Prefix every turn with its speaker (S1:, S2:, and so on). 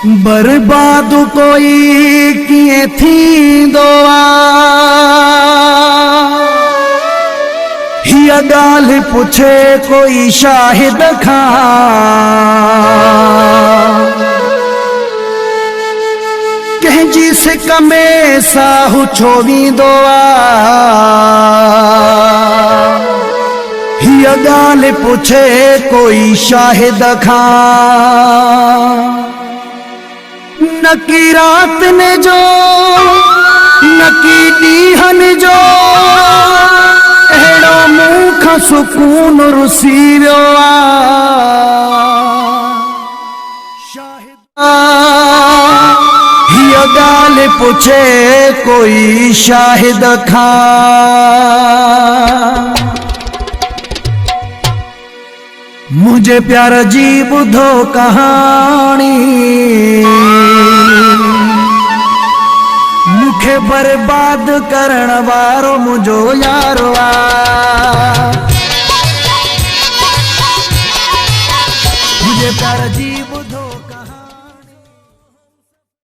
S1: बर्बाद कोई किए थी दोआ हिया गाल पुछे कोई शाहिद खां कंहिंजी सिक में साहु छोवी दोआ हिया गाल पुछे कोई शाहिद खां नकी रात ने जो नकी डीहन जो एड़ो मुख सुकून रुसी वियो हिय गाल पुछे कोई शाहिद खां मुझे प्यार जी बुधो कहानी मुखे बर्बाद करण वारो मुझो यारो आ मुझे प्यार जी